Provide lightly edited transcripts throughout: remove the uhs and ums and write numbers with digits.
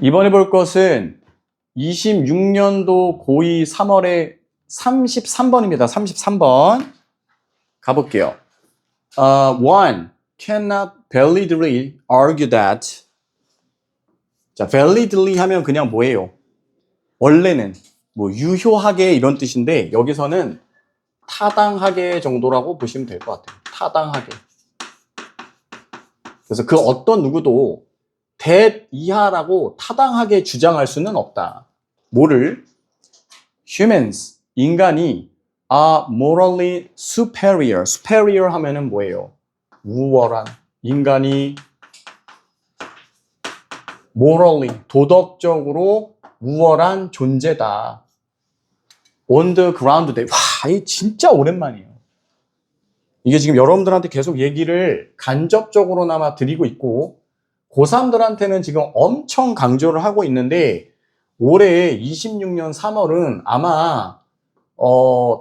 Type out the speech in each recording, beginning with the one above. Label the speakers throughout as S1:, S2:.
S1: 이번에 볼 것은 26년도 고2 3월에 33번입니다. 33번. 가볼게요. One cannot validly argue that. 자, validly 하면 그냥 뭐예요? 원래는 뭐 유효하게 이런 뜻인데 여기서는 타당하게 정도라고 보시면 될 것 같아요. 타당하게. 그래서 그 어떤 누구도 that 이하라고 타당하게 주장할 수는 없다. 뭐를? Humans, 인간이 are morally superior. superior 하면은 뭐예요? 우월한. 인간이 morally, 도덕적으로 우월한 존재다. on the ground day. 와, 이게 진짜 오랜만이에요. 이게 지금 여러분들한테 계속 얘기를 간접적으로나마 드리고 있고 고3들한테는 지금 엄청 강조를 하고 있는데 올해 26년 3월은 아마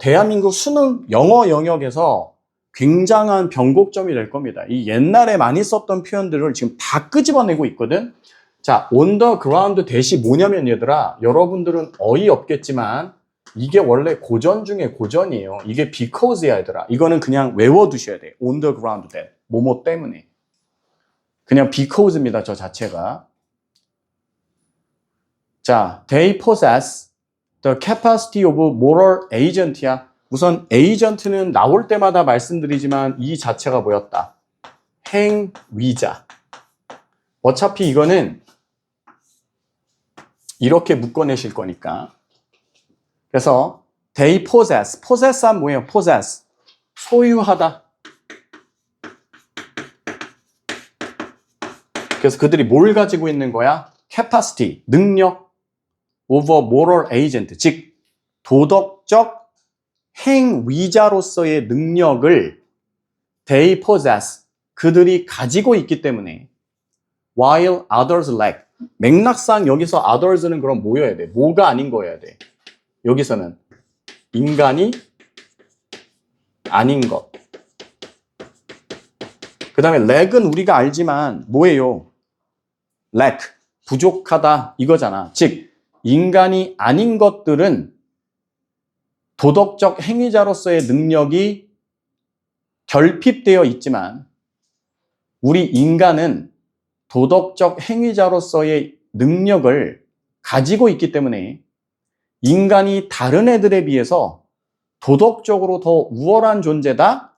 S1: 대한민국 수능 영어 영역에서 굉장한 변곡점이 될 겁니다. 이 옛날에 많이 썼던 표현들을 지금 다 끄집어내고 있거든. 자, on the ground 대시 뭐냐면 얘들아, 여러분들은 어이없겠지만 이게 원래 고전 중에 고전이에요. 이게 because야 얘들아. 이거는 그냥 외워두셔야 돼. on the ground that. 뭐뭐 때문에. 그냥 because입니다. 저 자체가. 자, they possess the capacity of moral agent야. 우선 agent는 나올 때마다 말씀드리지만 이 자체가 뭐였다? 행위자. 어차피 이거는 이렇게 묶어내실 거니까. 그래서 they possess. possess한 뭐예요? possess. 소유하다. 그래서 그들이 뭘 가지고 있는 거야? capacity, 능력, over moral agent, 즉 도덕적 행위자로서의 능력을 they possess, 그들이 가지고 있기 때문에 while others lack. 맥락상 여기서 others는 그럼 뭐여야 돼? 뭐가 아닌 거여야 돼? 여기서는 인간이 아닌 것. 그 다음에 lack은 우리가 알지만 뭐예요? lack, 부족하다 이거잖아. 즉 인간이 아닌 것들은 도덕적 행위자로서의 능력이 결핍되어 있지만 우리 인간은 도덕적 행위자로서의 능력을 가지고 있기 때문에 인간이 다른 애들에 비해서 도덕적으로 더 우월한 존재다?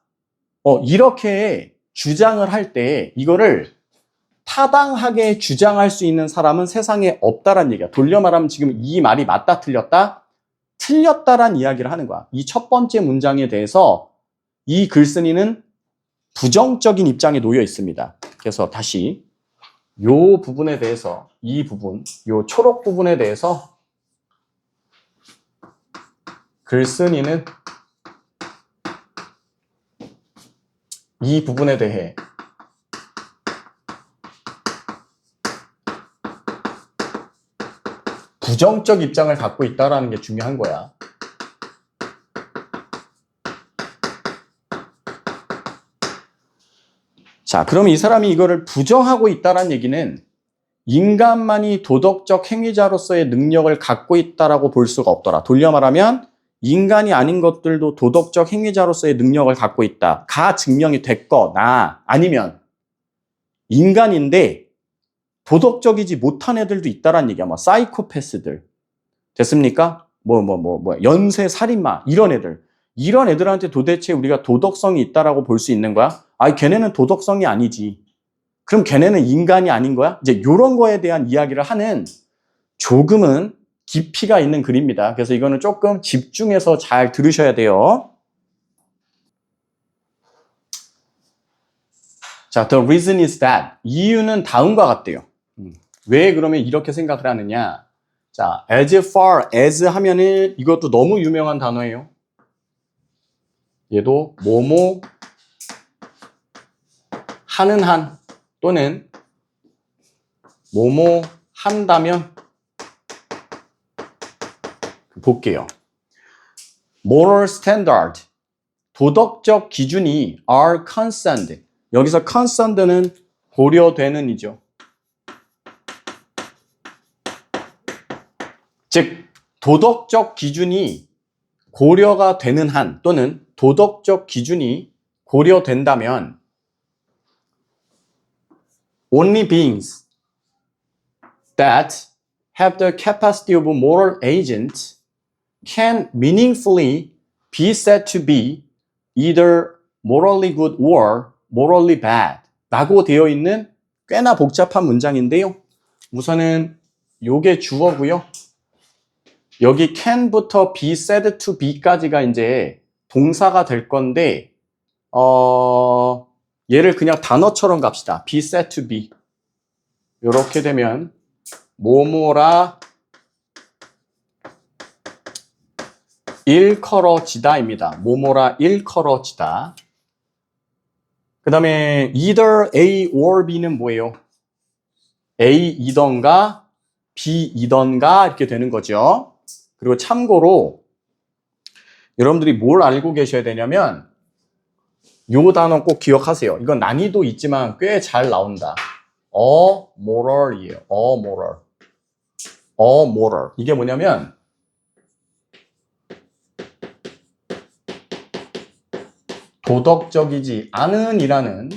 S1: 이렇게 주장을 할 때 이거를 타당하게 주장할 수 있는 사람은 세상에 없다란 얘기야. 돌려 말하면 지금 이 말이 맞다 틀렸다? 틀렸다란 이야기를 하는 거야. 이 첫 번째 문장에 대해서 이 글쓴이는 부정적인 입장에 놓여 있습니다. 그래서 다시 요 부분에 대해서 이 부분, 요 초록 부분에 대해서 글쓴이는 이 부분에 대해 부정적 입장을 갖고 있다는 게 중요한 거야. 자, 그럼 이 사람이 이거를 부정하고 있다는 얘기는 인간만이 도덕적 행위자로서의 능력을 갖고 있다라고 볼 수가 없더라. 돌려 말하면 인간이 아닌 것들도 도덕적 행위자로서의 능력을 갖고 있다. 가 증명이 됐거나 아니면 인간인데 도덕적이지 못한 애들도 있다란 얘기야. 뭐 사이코패스들. 됐습니까? 연쇄 살인마 이런 애들. 이런 애들한테 도대체 우리가 도덕성이 있다라고 볼 수 있는 거야? 아니 걔네는 도덕성이 아니지. 그럼 걔네는 인간이 아닌 거야? 이제 이런 거에 대한 이야기를 하는 조금은 깊이가 있는 글입니다. 그래서 이거는 조금 집중해서 잘 들으셔야 돼요. 자, the reason is that. 이유는 다음과 같대요. 왜 그러면 이렇게 생각을 하느냐? 자, as far as 하면은 이것도 너무 유명한 단어예요. 얘도 뭐뭐 하는 한 또는 뭐뭐 한다면 볼게요. moral standard, 도덕적 기준이 are concerned. 여기서 concerned는 고려되는 이죠. 즉 도덕적 기준이 고려가 되는 한 또는 도덕적 기준이 고려된다면 only beings that have the capacity of a moral agent can meaningfully be said to be either morally good or morally bad 라고 되어 있는 꽤나 복잡한 문장인데요. 우선은 요게 주어고요. 여기 can부터 be said to be까지가 이제 동사가 될 건데 얘를 그냥 단어처럼 갑시다. be said to be. 이렇게 되면 뭐뭐라 일컬어지다입니다. 뭐뭐라 일컬어지다. 그 다음에 either A or B는 뭐예요? A이던가 B이던가 이렇게 되는 거죠. 그리고 참고로 여러분들이 뭘 알고 계셔야 되냐면 요 단어 꼭 기억하세요. 이건 난이도 있지만 꽤 잘 나온다. amoral이에요. amoral. amoral. 이게 뭐냐면 도덕적이지 않은 이라는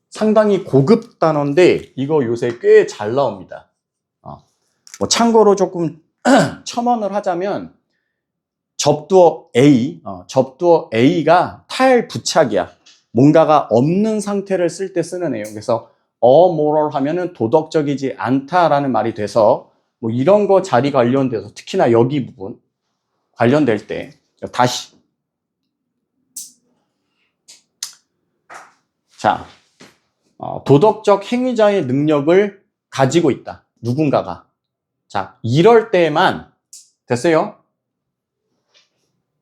S1: 상당히 고급 단어인데 이거 요새 꽤 잘 나옵니다. 뭐 참고로 조금 첨언을 하자면 접두어 A가 탈부착이야. 뭔가가 없는 상태를 쓸 때 쓰는 애요. 그래서 amoral 하면은 도덕적이지 않다라는 말이 돼서 뭐 이런 거 자리 관련돼서 특히나 여기 부분 관련될 때 다시 자 도덕적 행위자의 능력을 가지고 있다. 누군가가. 자, 이럴 때만 됐어요.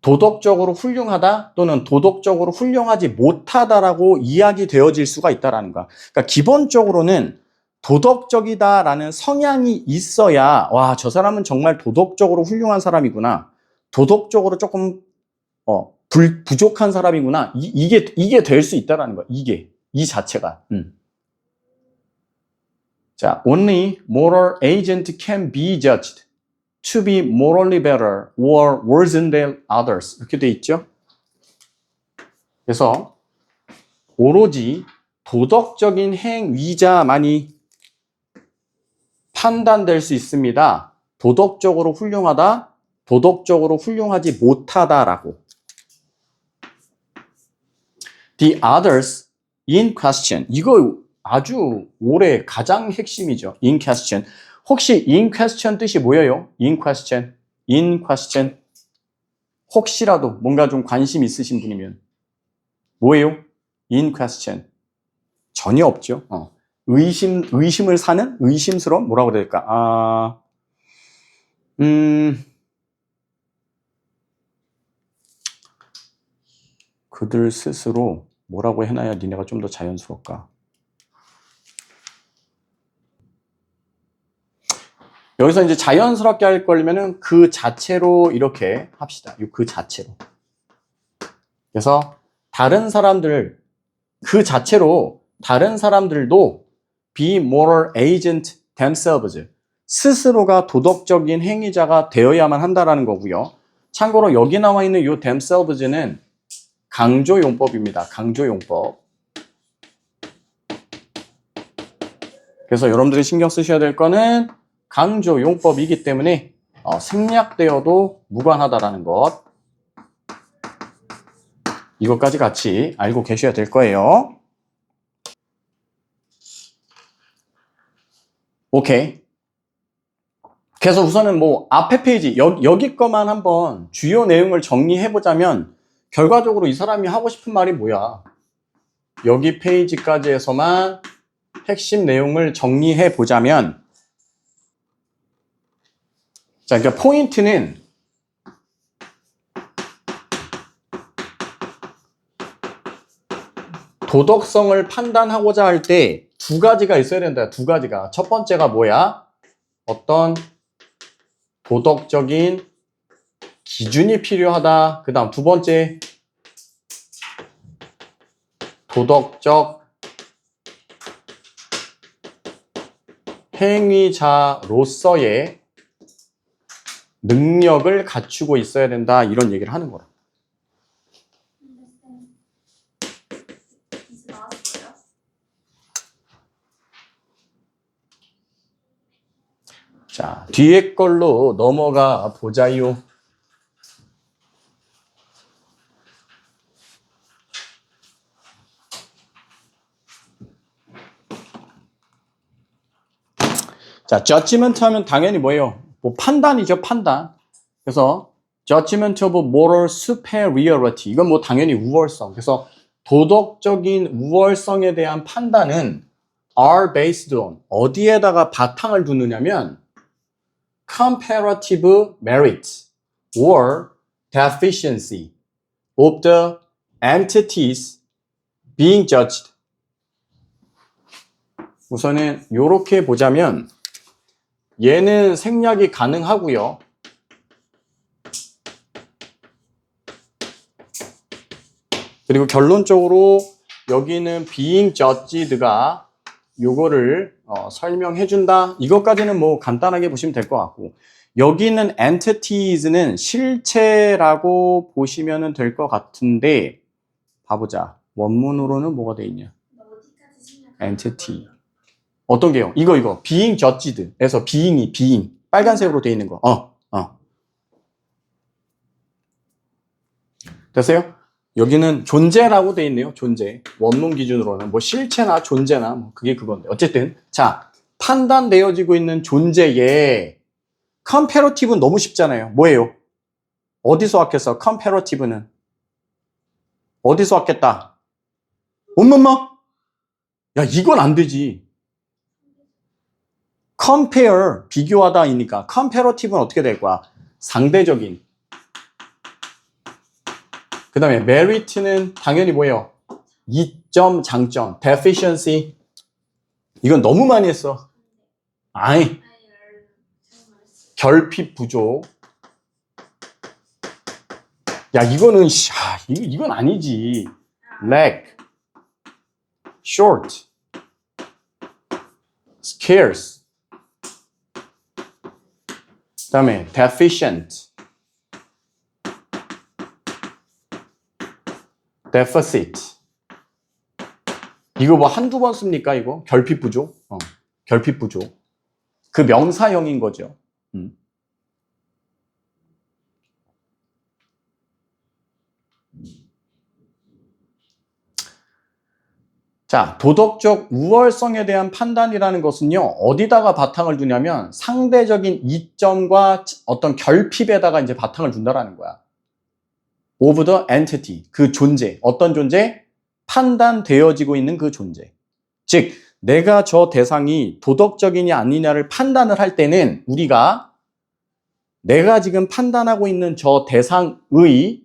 S1: 도덕적으로 훌륭하다 또는 도덕적으로 훌륭하지 못하다라고 이야기되어질 수가 있다라는 거야. 그러니까 기본적으로는 도덕적이다라는 성향이 있어야 와, 저 사람은 정말 도덕적으로 훌륭한 사람이구나. 도덕적으로 조금 부족한 사람이구나. 이게 될 수 있다라는 거야. 이 자체가. 자, only moral agent can be judged to be morally better or worse than others. 이렇게 돼 있죠. 그래서 오로지 도덕적인 행위자만이 판단될 수 있습니다. 도덕적으로 훌륭하다, 도덕적으로 훌륭하지 못하다라고. The others in question. 이거 아주 올해 가장 핵심이죠. in question. 혹시 in question 뜻이 뭐예요? in question. in question. 혹시라도 뭔가 좀 관심 있으신 분이면 뭐예요? in question. 전혀 없죠. 의심을 사는? 의심스러운? 뭐라고 해야 될까? 그들 스스로 뭐라고 해놔야 니네가 좀 더 자연스러울까? 여기서 이제 자연스럽게 할 거면은 그 자체로 이렇게 합시다. 그 자체로. 그래서 다른 사람들, 그 자체로 다른 사람들도 be moral agent themselves. 스스로가 도덕적인 행위자가 되어야만 한다라는 거고요. 참고로 여기 나와 있는 이 themselves는 강조용법입니다. 강조용법. 그래서 여러분들이 신경 쓰셔야 될 거는 강조용법이기 때문에 생략되어도 무관하다라는 것. 이것까지 같이 알고 계셔야 될 거예요. 오케이. 그래서 우선은 뭐 앞에 페이지 여기 거만 한번 주요 내용을 정리해 보자면 결과적으로 이 사람이 하고 싶은 말이 뭐야? 여기 페이지까지 해서만 핵심 내용을 정리해 보자면 자, 그러니까 포인트는 도덕성을 판단하고자 할 때 두 가지가 있어야 된다. 두 가지가. 첫 번째가 뭐야? 어떤 도덕적인 기준이 필요하다. 그 다음 두 번째, 도덕적 행위자로서의 능력을 갖추고 있어야 된다. 이런 얘기를 하는 거라. 자, 뒤에 걸로 넘어가 보자요. 자, judgment 하면 당연히 뭐예요? 뭐 판단이죠, 판단. 그래서 judgment of moral superiority. 이건 뭐 당연히 우월성. 그래서 도덕적인 우월성에 대한 판단은 are based on 어디에다가 바탕을 두느냐면 comparative merit or deficiency of the entities being judged. 우선은 이렇게 보자면 얘는 생략이 가능하고요. 그리고 결론적으로 여기는 being judged가 요거를 설명해준다. 이것까지는 뭐 간단하게 보시면 될 것 같고, 여기는 entities는 실체라고 보시면 될 것 같은데, 봐보자. 원문으로는 뭐가 돼 있냐? entity. 어떤 게요? 이거. being judged에서 being. 빨간색으로 돼 있는 거. 됐어요? 여기는 존재라고 돼 있네요. 존재. 원문 기준으로는 뭐 실체나 존재나 뭐 그게 그건데. 어쨌든 자, 판단되어지고 있는 존재에 comparative는 너무 쉽잖아요. 뭐예요? 어디서 왔겠어? comparative는 어디서 왔겠다? 엄마마? 야, 이건 안 되지. compare, 비교하다이니까 comparative는 어떻게 될 거야? 상대적인. 그 다음에 merit는 당연히 뭐예요? 이점, 장점, deficiency. 이건 너무 많이 했어. 아이, 결핍 부족. 야, 이거는 이건 아니지. lack, short, scarce. 그 다음에 deficient, deficit. 이거 뭐 한두 번 씁니까, 이거? 결핍 부족? 결핍 부족. 그 명사형인 거죠. 자, 도덕적 우월성에 대한 판단이라는 것은요, 어디다가 바탕을 두냐면 상대적인 이점과 어떤 결핍에다가 이제 바탕을 둔다라는 거야. of the entity, 그 존재. 어떤 존재? 판단되어지고 있는 그 존재. 즉, 내가 저 대상이 도덕적이냐 아니냐를 판단을 할 때는 우리가 내가 지금 판단하고 있는 저 대상의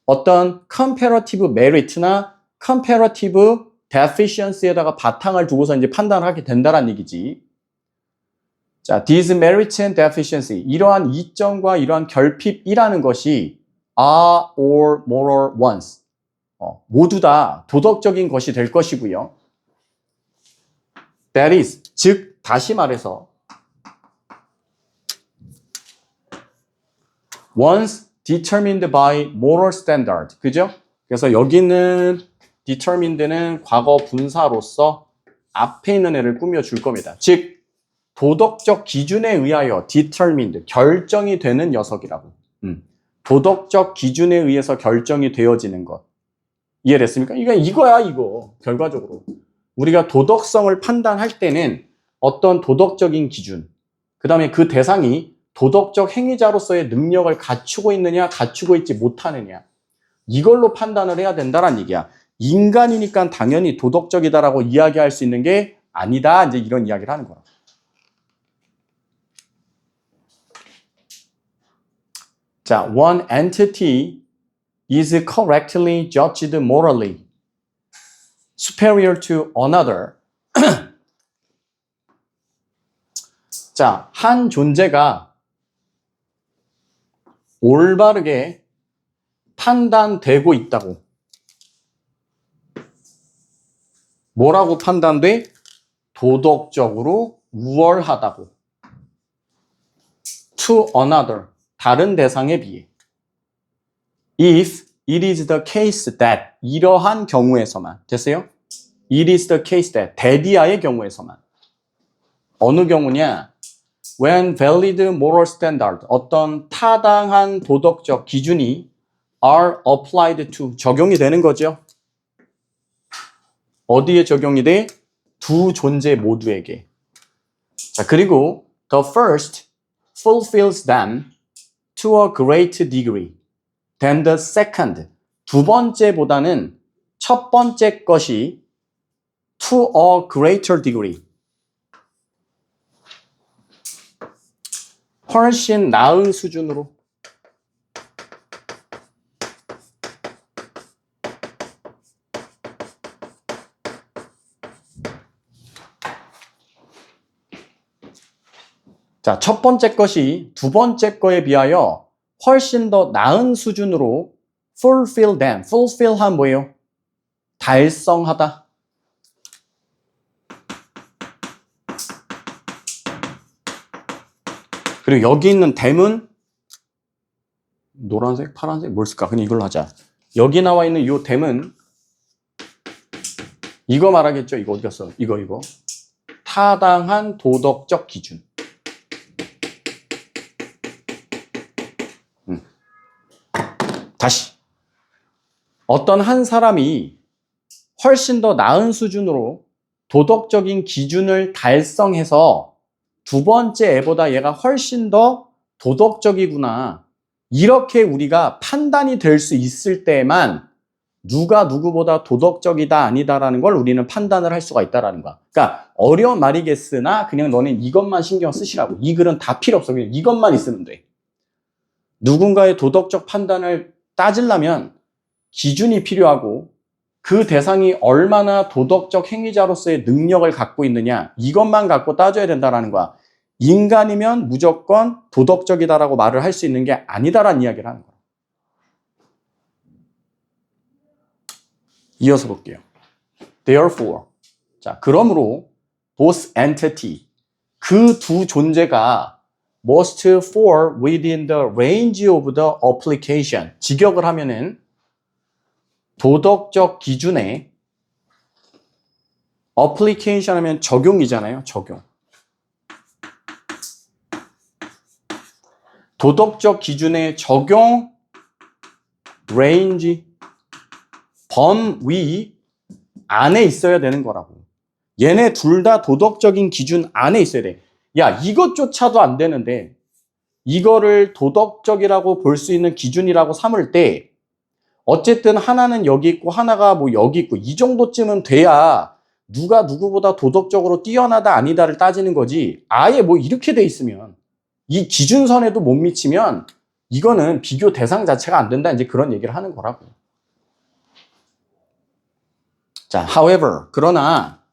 S1: 어떤 comparative merit나 comparative deficiency에다가 바탕을 두고서 이제 판단을 하게 된다는 얘기지. 자, these merits and deficiency. 이러한 이점과 이러한 결핍이라는 것이 are or moral ones. 모두 다 도덕적인 것이 될 것이고요. That is, 즉 다시 말해서 once determined by moral standard. 그죠? 그래서 여기는 determined는 과거 분사로서 앞에 있는 애를 꾸며줄 겁니다. 즉 도덕적 기준에 의하여 determined, 결정이 되는 녀석이라고. 도덕적 기준에 의해서 결정이 되어지는 것. 이해됐습니까? 이거야, 이거. 결과적으로. 우리가 도덕성을 판단할 때는 어떤 도덕적인 기준, 그 다음에 그 대상이 도덕적 행위자로서의 능력을 갖추고 있느냐, 갖추고 있지 못하느냐. 이걸로 판단을 해야 된다는 얘기야. 인간이니까 당연히 도덕적이다라고 이야기할 수 있는 게 아니다. 이제 이런 이야기를 하는 거야. 자, one entity is correctly judged morally superior to another. 자, 한 존재가 올바르게 판단되고 있다고. 뭐라고 판단돼? 도덕적으로 우월하다고. to another, 다른 대상에 비해. If it is the case that, 이러한 경우에서만. 됐어요? It is the case that, 대디아의 경우에서만. 어느 경우냐? When valid moral standard, 어떤 타당한 도덕적 기준이 are applied to, 적용이 되는 거죠. 어디에 적용이 돼? 두 존재 모두에게. 자, 그리고 the first fulfills them to a great degree than the second. 두 번째보다는 첫 번째 것이 to a greater degree. 훨씬 나은 수준으로. 자, 첫 번째 것이 두 번째 거에 비하여 훨씬 더 나은 수준으로 fulfill them. fulfill한 뭐예요? 달성하다. 그리고 여기 있는 them은 노란색, 파란색, 뭘 쓸까? 그냥 이걸로 하자. 여기 나와 있는 이 them은 이거 말하겠죠? 이거 어디 갔어? 이거. 타당한 도덕적 기준. 다시. 어떤 한 사람이 훨씬 더 나은 수준으로 도덕적인 기준을 달성해서 두 번째 애보다 얘가 훨씬 더 도덕적이구나. 이렇게 우리가 판단이 될 수 있을 때만 누가 누구보다 도덕적이다 아니다라는 걸 우리는 판단을 할 수가 있다라는 거야. 그러니까 어려운 말이겠으나 그냥 너는 이것만 신경 쓰시라고. 이 글은 다 필요 없어. 그냥 이것만 있으면 돼. 누군가의 도덕적 판단을 따지려면 기준이 필요하고 그 대상이 얼마나 도덕적 행위자로서의 능력을 갖고 있느냐, 이것만 갖고 따져야 된다는 거야. 인간이면 무조건 도덕적이다라고 말을 할 수 있는 게 아니다라는 이야기를 하는 거야. 이어서 볼게요. Therefore, 자, 그러므로 both entity, 그 두 존재가 must fall within the range of the application. 직역을 하면은 도덕적 기준에 application 하면 적용이잖아요. 적용. 도덕적 기준의 적용 range 범위 안에 있어야 되는 거라고. 얘네 둘 다 도덕적인 기준 안에 있어야 돼. 야, 이것조차도 안 되는데 이거를 도덕적이라고 볼 수 있는 기준이라고 삼을 때 어쨌든 하나는 여기 있고 하나가 뭐 여기 있고 이 정도쯤은 돼야 누가 누구보다 도덕적으로 뛰어나다 아니다를 따지는 거지. 아예 뭐 이렇게 돼 있으면 이 기준선에도 못 미치면 이거는 비교 대상 자체가 안 된다. 이제 그런 얘기를 하는 거라고. 자, however, 그러나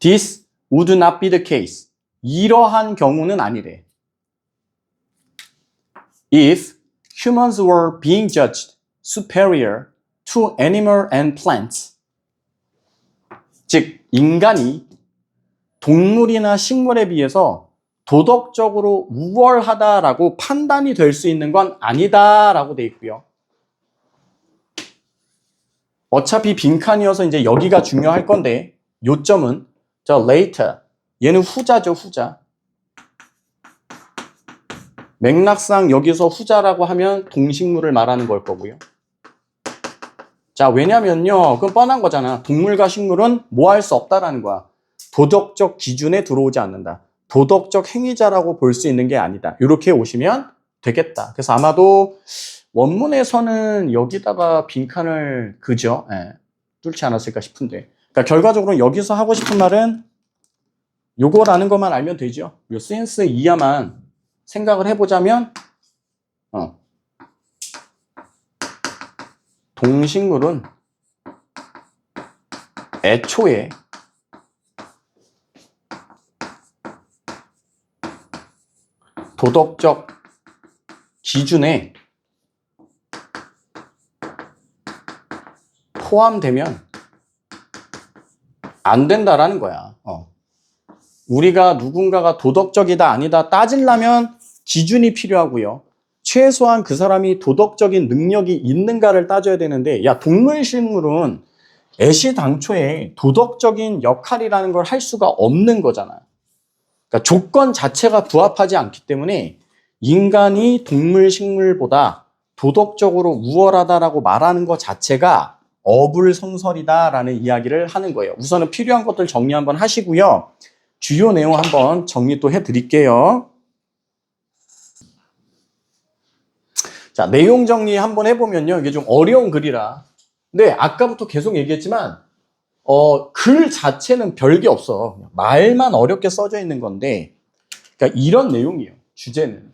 S1: this would not be the case. 이러한 경우는 아니래. If humans were being judged superior to animal and plants. 즉, 인간이 동물이나 식물에 비해서 도덕적으로 우월하다라고 판단이 될 수 있는 건 아니다라고 돼 있고요. 어차피 빈칸이어서 이제 여기가 중요할 건데 요점은 저 later, 얘는 후자죠, 후자. 맥락상 여기서 후자라고 하면 동식물을 말하는 걸 거고요. 자, 왜냐면요, 그건 뻔한 거잖아. 동물과 식물은 뭐 할 수 없다라는 거야. 도덕적 기준에 들어오지 않는다. 도덕적 행위자라고 볼 수 있는 게 아니다. 이렇게 오시면 되겠다. 그래서 아마도 원문에서는 여기다가 빈칸을 그죠? 뚫지 않았을까 싶은데. 그러니까 결과적으로 여기서 하고 싶은 말은 요거라는 것만 알면 되죠. 요 센스 이하만 생각을 해보자면 동식물은 애초에 도덕적 기준에 포함되면 안 된다라는 거야. 우리가 누군가가 도덕적이다 아니다 따지려면 기준이 필요하고요. 최소한 그 사람이 도덕적인 능력이 있는가를 따져야 되는데, 야, 동물 식물은 애시당초에 도덕적인 역할이라는 걸 할 수가 없는 거잖아. 그러니까 조건 자체가 부합하지 않기 때문에 인간이 동물 식물보다 도덕적으로 우월하다라고 말하는 것 자체가 어불성설이다라는 이야기를 하는 거예요. 우선은 필요한 것들 정리 한번 하시고요. 주요 내용 한번 정리 또 해드릴게요. 자, 내용 정리 한번 해보면요. 이게 좀 어려운 글이라. 근데 아까부터 계속 얘기했지만 글 자체는 별게 없어. 말만 어렵게 써져 있는 건데, 그러니까 이런 내용이에요. 주제는.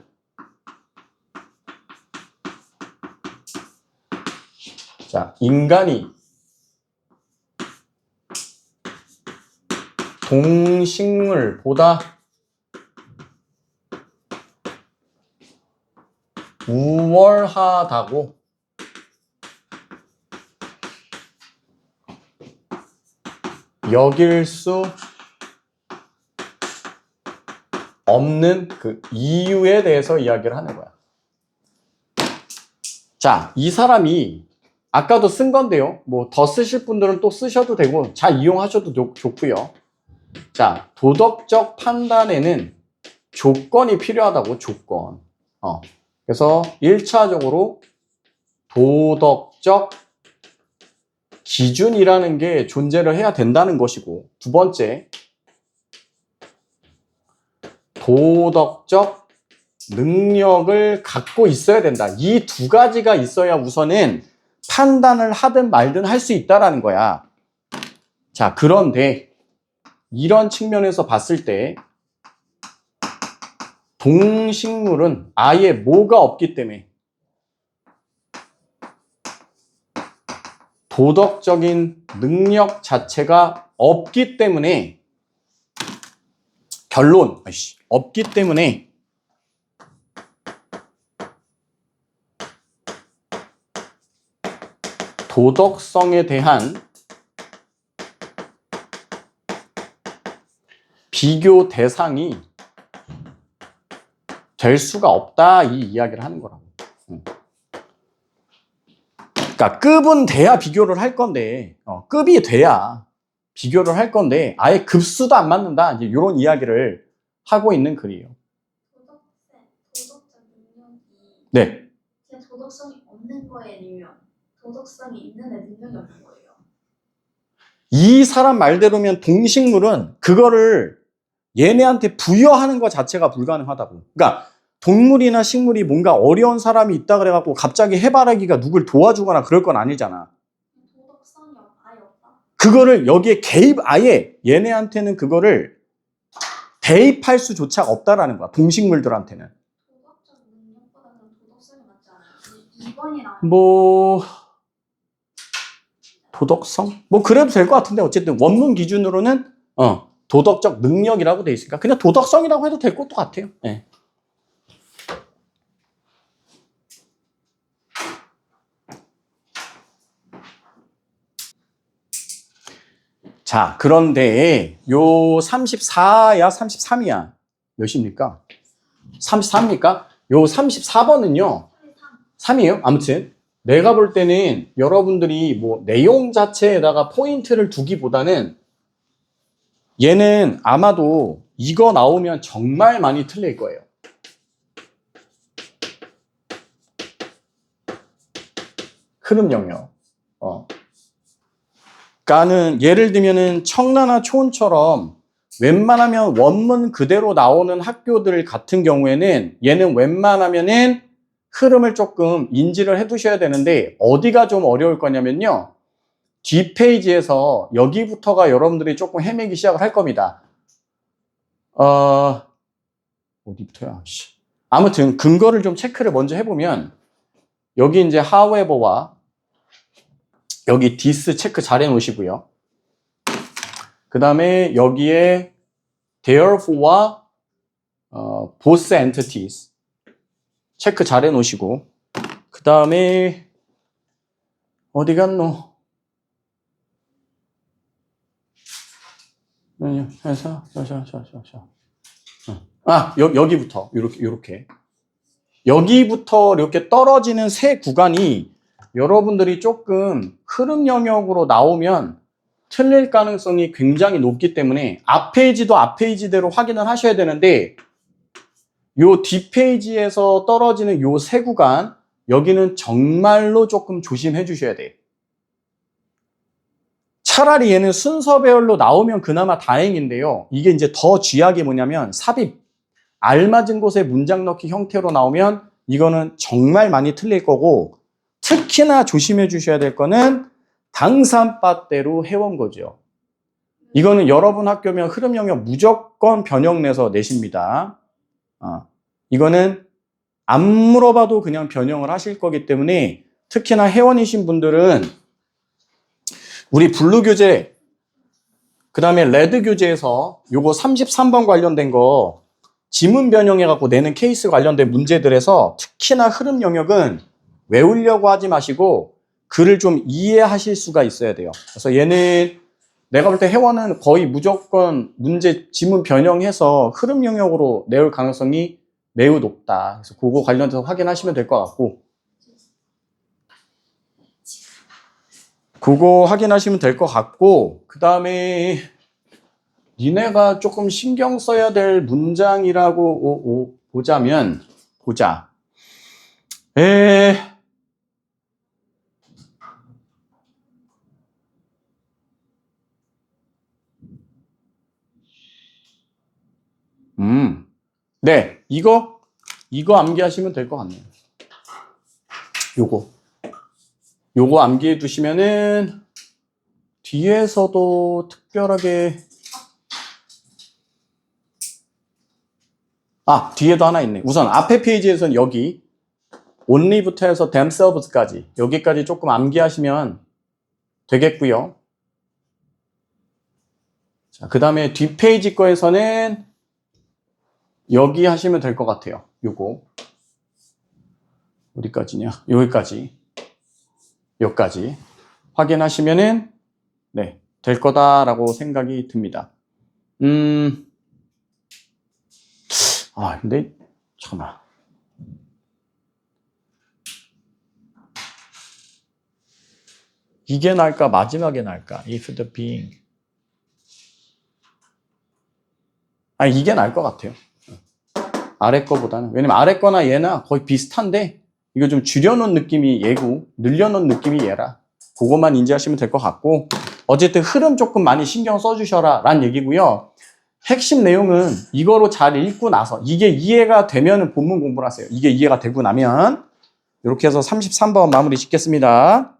S1: 자, 인간이 동식물보다 우월하다고 여길 수 없는 그 이유에 대해서 이야기를 하는 거야. 자, 이 사람이 아까도 쓴 건데요. 뭐 더 쓰실 분들은 또 쓰셔도 되고 잘 이용하셔도 좋고요. 자, 도덕적 판단에는 조건이 필요하다고, 조건. 그래서 1차적으로 도덕적 기준이라는 게 존재를 해야 된다는 것이고, 두 번째, 도덕적 능력을 갖고 있어야 된다. 이 두 가지가 있어야 우선은 판단을 하든 말든 할 수 있다라는 거야. 자, 그런데 이런 측면에서 봤을 때 동식물은 아예 뭐가 없기 때문에, 도덕적인 능력 자체가 없기 때문에, 결론, 없기 때문에 도덕성에 대한 비교 대상이 될 수가 없다, 이 이야기를 하는 거라고. 그러니까 급은 돼야 비교를 할 건데, 급이 돼야 비교를 할 건데 아예 급수도 안 맞는다, 이제 이런 이야기를 하고 있는 글이에요.
S2: 도덕적 능력이
S1: 네.
S2: 그냥 도덕성이 없는 거에 아니면 도덕성이 있는 애 능력이 없는 거예요?
S1: 이 사람 말대로면 동식물은 그거를 얘네한테 부여하는 것 자체가 불가능하다고. 그러니까 동물이나 식물이 뭔가 어려운 사람이 있다 그래갖고 갑자기 해바라기가 누굴 도와주거나 그럴 건 아니잖아.
S2: 도덕성이 아예 없다?
S1: 그거를 여기에 아예 얘네한테는 그거를 대입할 수조차 없다라는 거야, 동식물들한테는.
S2: 도덕적 능력보다는 도덕성이 맞지 않아요? 2번이랑
S1: 뭐 도덕성? 뭐 그래도 될 것 같은데, 어쨌든 원문 기준으로는 도덕적 능력이라고 돼 있으니까 그냥 도덕성이라고 해도 될 것도 같아요. 네. 자, 그런데 요 34야 33이야 몇입니까? 33입니까? 요 34번은요 3이에요. 아무튼 내가 볼 때는 여러분들이 뭐 내용 자체에다가 포인트를 두기보다는 얘는 아마도 이거 나오면 정말 많이 틀릴 거예요. 흐름 영역. 그러니까는 예를 들면은 청라나 초원처럼 웬만하면 원문 그대로 나오는 학교들 같은 경우에는 얘는 웬만하면은 흐름을 조금 인지를 해 두셔야 되는데, 어디가 좀 어려울 거냐면요, 뒷페이지에서 여기부터가 여러분들이 조금 헤매기 시작을 할 겁니다. 어디부터야? 아무튼 근거를 좀 체크를 먼저 해보면, 여기 이제 however와 여기 this 체크 잘 해놓으시고요. 그 다음에 여기에 therefore와 both entities 체크 잘 해놓으시고, 그 다음에 어디 갔노? 해서 여기부터 요렇게 여기부터 이렇게 떨어지는 세 구간이 여러분들이 조금 흐름 영역으로 나오면 틀릴 가능성이 굉장히 높기 때문에 앞 페이지대로 확인을 하셔야 되는데 요 뒷페이지에서 떨어지는 요 세 구간 여기는 정말로 조금 조심해 주셔야 돼요. 차라리 얘는 순서배열로 나오면 그나마 다행인데요. 이게 이제 더 쥐약이 뭐냐면 삽입, 알맞은 곳에 문장 넣기 형태로 나오면 이거는 정말 많이 틀릴 거고 특히나 조심해 주셔야 될 거는 당산바대로 해온 거죠. 이거는 여러분 학교면 흐름 영역 무조건 변형 내서 내십니다. 이거는 안 물어봐도 그냥 변형을 하실 거기 때문에 특히나 회원이신 분들은 우리 블루 교재, 그 다음에 레드 교재에서 요거 33번 관련된 거 지문 변형해갖고 내는 케이스 관련된 문제들에서 특히나 흐름 영역은 외우려고 하지 마시고 글을 좀 이해하실 수가 있어야 돼요. 그래서 얘는 내가 볼 때 회원은 거의 무조건 문제 지문 변형해서 흐름 영역으로 내올 가능성이 매우 높다. 그래서 그거 관련해서 확인하시면 될 것 같고 그거 확인하시면 될 것 같고 그 다음에 니네가 조금 신경 써야 될 문장이라고 보자. 네, 이거 암기하시면 될 것 같네요. 요거 암기해 두시면은 뒤에서도 특별하게 뒤에도 하나 있네. 우선 앞에 페이지에서는 여기 only부터 해서 themselves까지 여기까지 조금 암기하시면 되겠고요. 자, 그 다음에 뒷페이지 거에서는 여기 하시면 될 것 같아요. 요거 어디까지냐? 여기까지 확인하시면은 네, 될 거다라고 생각이 듭니다. 근데 잠깐만. 이게 나을까 마지막에 나을까? If the being. 이게 나을 것 같아요. 아래 거보다는. 왜냐면 아래 거나 얘나 거의 비슷한데 이거 좀 줄여놓은 느낌이 얘고 늘려놓은 느낌이 얘라. 그것만 인지하시면 될 것 같고 어쨌든 흐름 조금 많이 신경 써주셔라 라는 얘기고요. 핵심 내용은 이거로 잘 읽고 나서 이게 이해가 되면 본문 공부를 하세요. 이게 이해가 되고 나면 이렇게 해서 33번 마무리 짓겠습니다.